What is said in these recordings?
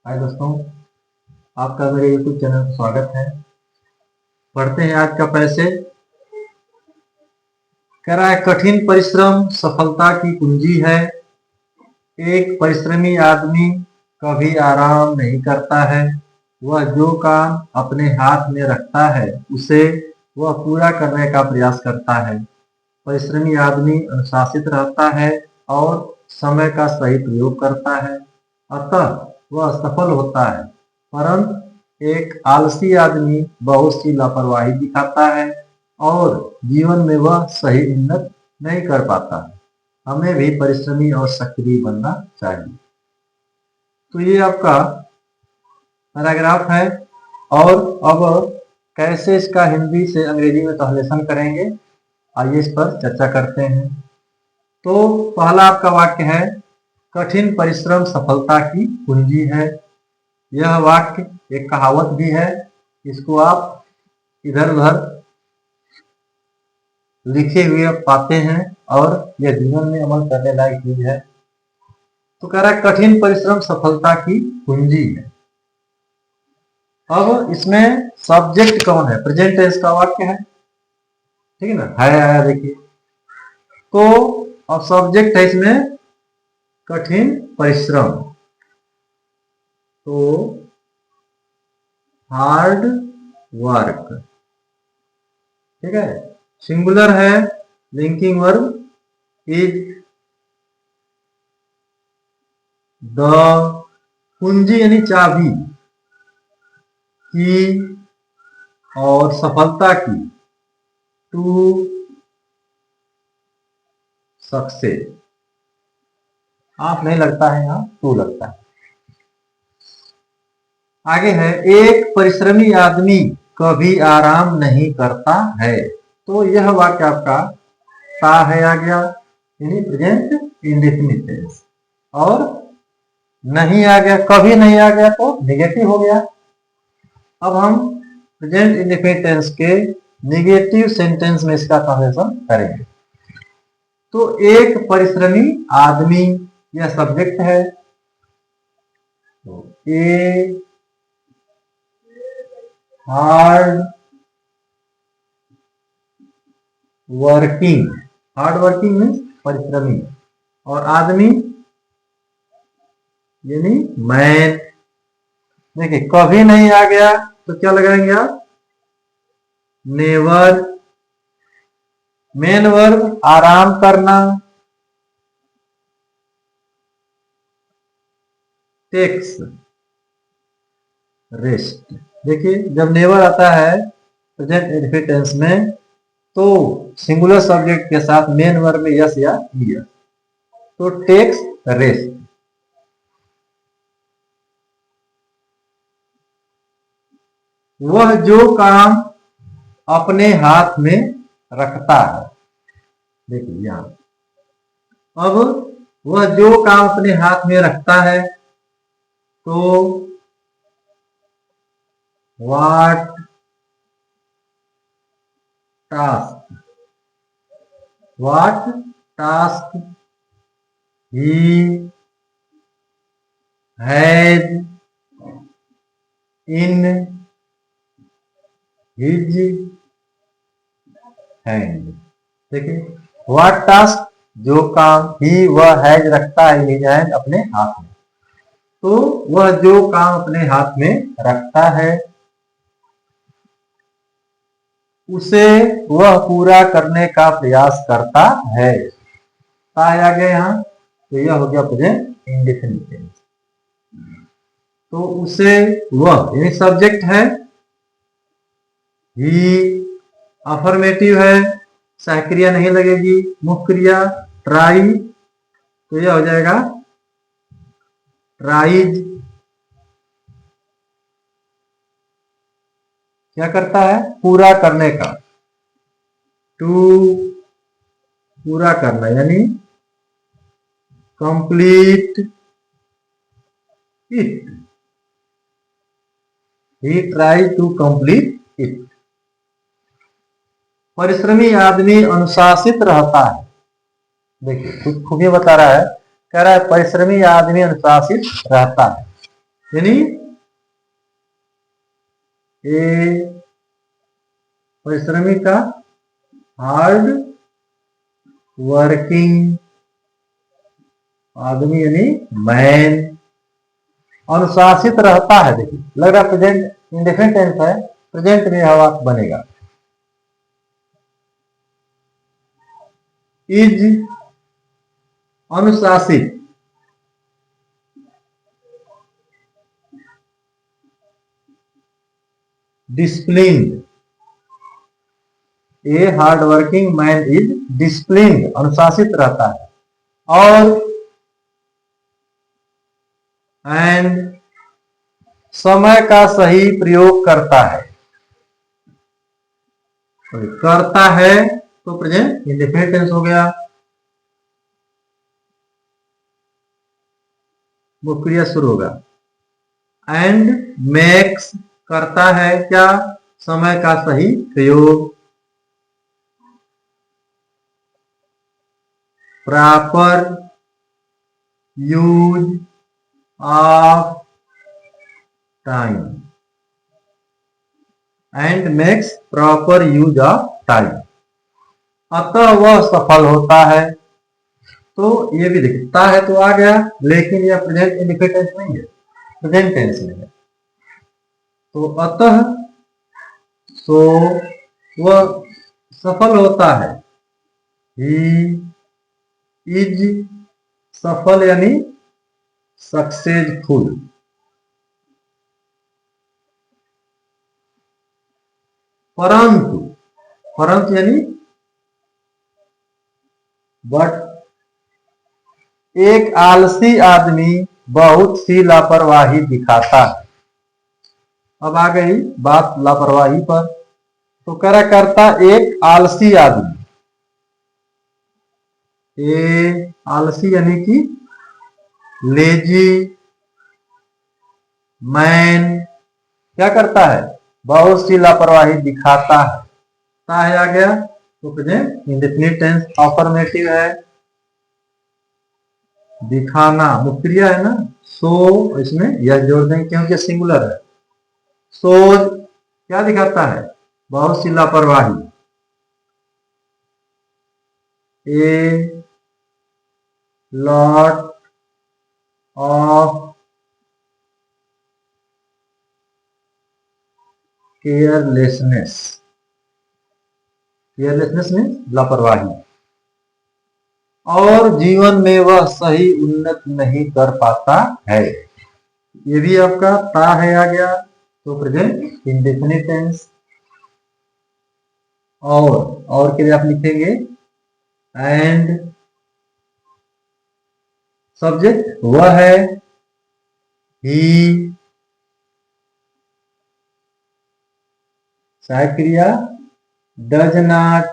हाय दोस्तों, आपका मेरे यूट्यूब चैनल में स्वागत है। पढ़ते हैं आज का पैसेज। कह रहा है कठिन परिश्रम सफलता की कुंजी है। एक परिश्रमी आदमी कभी आराम नहीं करता है। वह जो काम अपने हाथ में रखता है उसे वह पूरा करने का प्रयास करता है। परिश्रमी आदमी अनुशासित रहता है और समय का सही प्रयोग करता है, अतः वह सफल होता है। परंतु एक आलसी आदमी बहुत सी लापरवाही दिखाता है और जीवन में वह सही उन्नत नहीं कर पाता है। हमें भी परिश्रमी और सक्रिय बनना चाहिए। तो ये आपका पैराग्राफ है। और अब कैसे इसका हिंदी से अंग्रेजी में ट्रांसलेशन करेंगे, आइए इस पर चर्चा करते हैं। तो पहला आपका वाक्य है, कठिन परिश्रम सफलता की कुंजी है। यह वाक्य एक कहावत भी है। इसको आप इधर उधर लिखे हुए पाते हैं और यह जीवन में अमल करने लायक चीज है। तो कह रहा है कठिन परिश्रम सफलता की कुंजी है। अब इसमें सब्जेक्ट कौन है? प्रेजेंट टेंस का वाक्य है, ठीक है ना, है आया देखिए। तो अब सब्जेक्ट है इसमें कठिन परिश्रम, तो हार्ड वर्क, ठीक है। सिंगुलर है, लिंकिंग वर्ब इज द कुंजी यानी चाबी की और सफलता की टू सक्सेस। आप नहीं लगता है, यहां टू लगता है। आगे है, एक परिश्रमी आदमी कभी आराम नहीं करता है। तो यह वाक्य आपका ता है आ गया, यानी प्रेजेंट इंडेफिनिट टेंस। और नहीं आ गया, कभी नहीं आ गया तो निगेटिव हो गया। अब हम प्रेजेंट इंडेफिनिट टेंस के निगेटिव सेंटेंस में इसका ट्रांसलेशन करेंगे। तो एक परिश्रमी आदमी, यह सब्जेक्ट है। तो a hard working, hard working means परिश्रमी, और आदमी यानी मैन। देखिए कभी नहीं आ गया तो क्या लगाएंगे आप? नेवर। मेन वर्ब आराम करना, टेक्स रेस्ट। देखिए जब नेवर आता है प्रेजेंट इंडेफिनिट टेंस में तो सिंगुलर सब्जेक्ट के साथ मेन वर्ब में यस या ईएस, तो टेक्स रेस्ट। वह जो काम अपने हाथ में रखता है, देखिए यहां अब वह जो काम अपने हाथ में रखता है, तो what task, what task he has in his hand. देखिए व्हाट टास्क, जो काम ही वह हैज रखता है हिज हैंड अपने हाथ में, तो वह जो काम अपने हाथ में रखता है उसे वह पूरा करने का प्रयास करता है। आ गया यहां, तो यह हो गया प्रेजेंट इंडेफिनिट टेंस। तो उसे वह यानी सब्जेक्ट है, ही अफर्मेटिव है, सहक्रिया नहीं लगेगी, मुख्य क्रिया ट्राई, तो यह हो जाएगा ट्राइज। क्या करता है? पूरा करने का, टू पूरा करना यानी complete it, he try to complete it. परिश्रमी आदमी अनुशासित रहता है। देखिए खुद खुद ये बता रहा है, कह रहा है परिश्रमी आदमी अनुशासित रहता है। यानी ए परिश्रमी का हार्ड वर्किंग आदमी यानी मैन अनुशासित रहता है। देखिए लग रहा है प्रेजेंट इंडेफिनिट टेंस है, प्रेजेंट में यह वाक्य बनेगा इज अनुशासित disciplined. A hard working man is disciplined अनुशासित रहता है। और एंड समय का सही प्रयोग करता है। करता है तो प्रेजेंट इंडेफिनिट टेंस हो गया, वो क्रिया शुरू होगा। एंड मेक्स करता है क्या, समय का सही प्रयोग। Proper use of time and makes proper use of time. अतः वह सफल होता है। तो ये भी दिखता है तो आ गया, लेकिन यह प्रेजेंट इंडेफिनिट टेंस नहीं है, प्रेजेंट टेंस में है। तो अतः तो वह सफल होता है। ही इज सफल यानी सक्सेसफुल। परंतु परंतु यानी बट एक आलसी आदमी बहुत सी लापरवाही दिखाता है। अब आ गई बात लापरवाही पर। तो क्या करता एक आलसी आदमी, ए आलसी यानी कि लेजी मैन क्या करता है, बहुत सी लापरवाही दिखाता है आ गया। तो प्रेजेंट इंडेफिनिट टेंस अफर्मेटिव है। दिखाना मुख्य क्रिया है ना, सो इसमें यह जोड़ देंगे क्योंकि सिंगुलर है। सो क्या दिखाता है, बहुत सी लापरवाही। A lot of carelessness, carelessness में लापरवाही। और जीवन में वह सही उन्नत नहीं कर पाता है। ये भी आपका ता है आ गया। तो प्रेजेंट इंडेफिनिट टेंस। और के लिए आप लिखेंगे एंड सब्जेक्ट वह है, ही सहायक क्रिया डज नॉट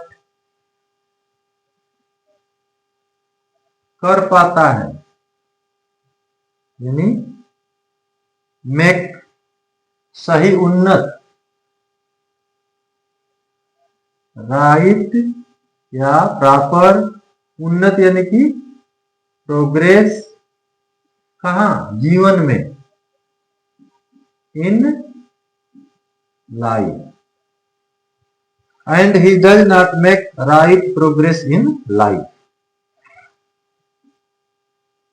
कर पाता है यानी मेक सही उन्नत। राइट या प्रॉपर, उन्नत यानी कि प्रोग्रेस कहाँ, जीवन में, in life. And he does not make right progress in life.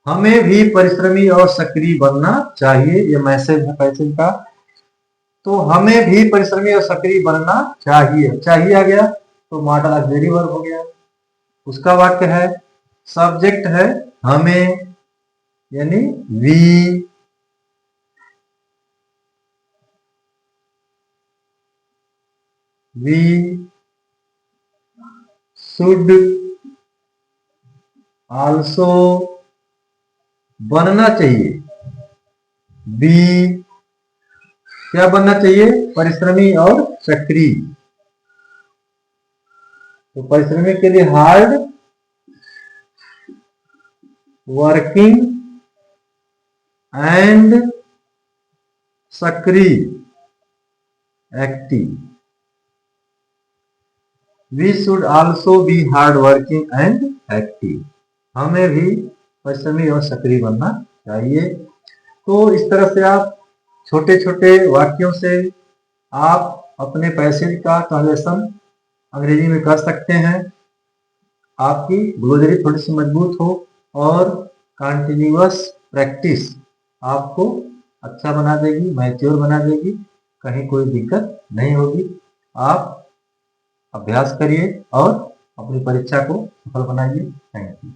हमें भी परिश्रमी और सक्रिय बनना चाहिए, ये मैसेज है पैसेज का। तो हमें भी परिश्रमी और सक्रिय बनना चाहिए, चाहिए आ गया तो मॉडल ऑक्सिलरी वर्ब हो गया। उसका वाक्य है, सब्जेक्ट है हमें यानी वी, वी शुड आल्सो बनना चाहिए, बी क्या बनना चाहिए, परिश्रमी और सक्रिय। तो परिश्रमी के लिए हार्ड वर्किंग एंड सक्रिय active. We should also be hard working and active. हमें भी परिश्रमी और सक्रिय बनना चाहिए। तो इस तरह से आप छोटे छोटे वाक्यों से आप अपने पैसे का ट्रांजेक्शन अंग्रेजी में कर सकते हैं। आपकी ग्लोसरी थोड़ी सी मजबूत हो और कंटिन्यूअस प्रैक्टिस आपको अच्छा बना देगी, मैच्योर बना देगी, कहीं कोई दिक्कत नहीं होगी। आप अभ्यास करिए और अपनी परीक्षा को सफल बनाइए। Thank you.